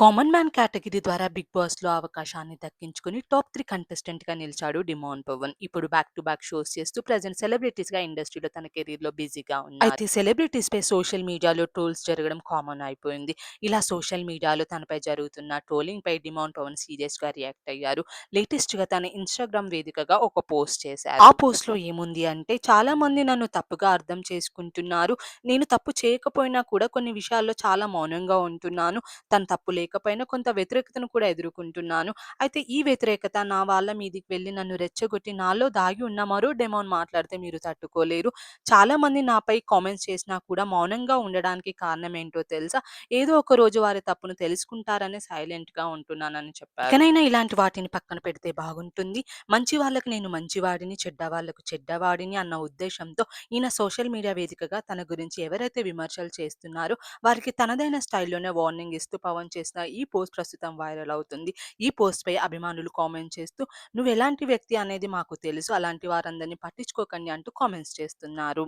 Common man category ద్వారా 'big బాస్‌లో' అవకాశాన్ని దక్కించుకొని టాప్ 3 కంటెస్టెంట్‌గా నిలిచాడు డిమాండ్ పవన్. ఇప్పుడు బ్యాక్ టు బ్యాక్ షోస్ చేస్తూ ప్రెజెంట్ సెలబ్రిటీస్‌గా ఇండస్ట్రీలో తన కెరీర్‌లో బిజీగా ఉన్నారు. అయితే సెలబ్రిటీస్‌పై సోషల్ మీడియాలో ట్రోల్స్ జరగడం కామన్ అయిపోయింది. ఇలా సోషల్ మీడియాలో తనపై జరుగుతున్న ట్రోలింగ్‌పై డిమాండ్ పవన్ సీరియస్‌గా రియాక్ట్ అయ్యారు. లేటెస్ట్‌గా తన ఇన్‌స్టాగ్రామ్ వేదికగా ఒక పోస్ట్ చేశారు. ఆ పోస్ట్‌లో ఏముంది అంటే, చాలా మంది నన్ను తప్పుగా అర్థం చేసుకుంటున్నారు. నేను తప్పు చేయకపోయినా కూడా కొన్ని విషయాల్లో చాలా మౌనంగా ఉంటున్నాను. తను తప్పు లేకపోయినా కొంత వ్యతిరేకతను కూడా ఎదుర్కొంటున్నాను. అయితే ఈ వ్యతిరేకత నా వాళ్ళ మీదికి వెళ్లి నన్ను రెచ్చగొట్టి నాలో దాగి ఉన్న మరో డెమాన్ మాట్లాడితే మీరు తట్టుకోలేరు. చాలామంది నాపై కామెంట్స్ చేసినా కూడా మౌనంగా ఉండడానికి కారణం ఏంటో తెలుసా? ఏదో ఒక రోజు వారి తప్పును తెలుసుకుంటారని సైలెంట్‌గా ఉంటున్నానని చెప్పారు. ఇకనైనా ఇలాంటి వాటిని పక్కన పెడితే బాగుంటుంది. మంచి వాళ్ళకి నేను మంచివాడిని, చెడ్డ వాళ్ళకు చెడ్డవాడిని అన్న ఉద్దేశంతో ఈయన సోషల్ మీడియా వేదికగా తన గురించి ఎవరైతే విమర్శలు చేస్తున్నారో వారికి తనదైన స్టైల్‌లోనే వార్నింగ్ ఇస్తూ పవన్ చేసిన ఈ పోస్ట్ ప్రస్తుతం వైరల్ అవుతుంది. ఈ పోస్ట్‌పై అభిమానులు కామెంట్ చేస్తూ "నువ్వెలాంటి వ్యక్తి అనేది మాకు తెలుసు. అలాంటి వారందరిని పట్టించుకోకండి" అంటూ కామెంట్స్ చేస్తున్నారు.